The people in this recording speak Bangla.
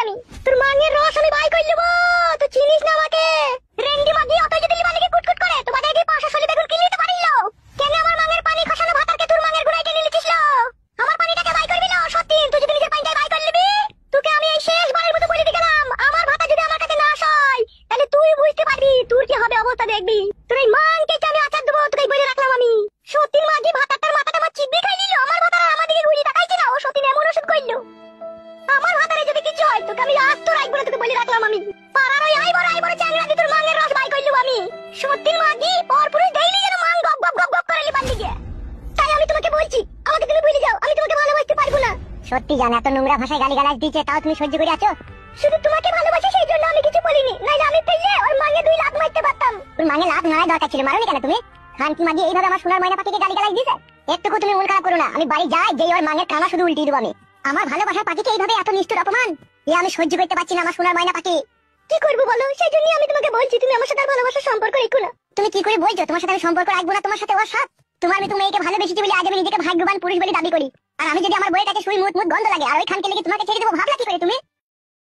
আমি তোর মাঙের রস আমি বাই কইলব। তুই চিনিস না আমাকে? রেন্ডি মাগি অত যদি লিবালিকে কুটকুট করে তোমাদের কি 500 বেগুন কিনতে নিতে পারিল? কেন আমার মাঙের পানি খসানো ভাতারকে তোর মাঙের গুড়াই টেনে লিছিস? আমার পানিটাকে বাই করবি না সত্যি? তুই যদি নিজের পানিটাই বাই করে নিবি, তোকে আমি এই শেষবারের মতো বলে দিলাম, আমার ভাতা যদি আমার কাছে না আসয় তাহলে তুই বুঝতে পারবি তোর কি হবে অবস্থা, দেখবি। তোর এই মাংকে আমি আচার দেবো, তোকে বলে রাখলাম আমি। সত্যি মাগি ভাতাটার মাথাটা আমার চিবি খাই নিল। আমার ভাতারা আমার দিকে ঘুরিয়ে তাকাইছে না, ও সত্যি এমন ওষুধ কইলো। আমার ভাতারে যদি কিছু হয় তোকে আমি আজ তো রাখবো না, তোকে বলে রাখলাম আমি। পাড়ার ওই আইবড় চ্যাংড়া দিয়ে তোর মাংয়ের রস বাই কইলু আমি। সত্যি মাগি পরপুরুষ দেইলি যেন মাং গপ গপ গপ গপ করে লিবান দিকে। তাই আমি তোমাকে বলছি, আমাকে তুমি ভুলে যাও, আমি তোমাকে ভালোবাসতে পারবো না। সত্যি জান, এত নোংরা ভাষায় গালিগালাজ দিয়েছে তাও তুমি সহ্য করে আছো? শুধু তোমাকে ভালোবাসি সেই জন্য আমি কিছু বলিনি, নাইলে আমি পেলে ওর মাঙে 2 লাখ মারতে পারতাম। তোর মাঙে লাখ মারার দরকার ছিল, মারোনি কেন তুমি? খানকি মাগি এইভাবে আমার সোনার ময়না পাখিকে গালিগালাজ দিয়েছে। একটুকু তুমি মন খারাপ করো না, আমি বাড়ি যাই যেই ওর মাঙের কানা শুধু উল্টিয়ে দেবো আমি। আমার ভালোবাসার পাখিকে এইভাবে এত নিষ্ঠুর অপমান আমি সহ্য করতে পারছি না। আমার সোনার ময়না পাখি কি করবো বলো? সেই জন্যই আমি তোমাকে বলছি তুমি আমার সাথে ভালোবাসার সম্পর্ক রেখো না। তুমি কি করে বলছো তোমার সাথে আমি সম্পর্ক রাখবো না? তোমার সাথে ওর সাথ তোমার আমি মেয়েকে ভালোবেসেছি বলে আজ আমি নিজেকে ভাগ্যবান পুরুষ বলে দাবি করি। আর আমি যদি আমার বইয়ের কাছে শুই মুত মুত গন্ধ লাগে আর ওই খানকে লেগে তোমাকে ছেড়ে দেবো, ভাবলা কি করে তুমি?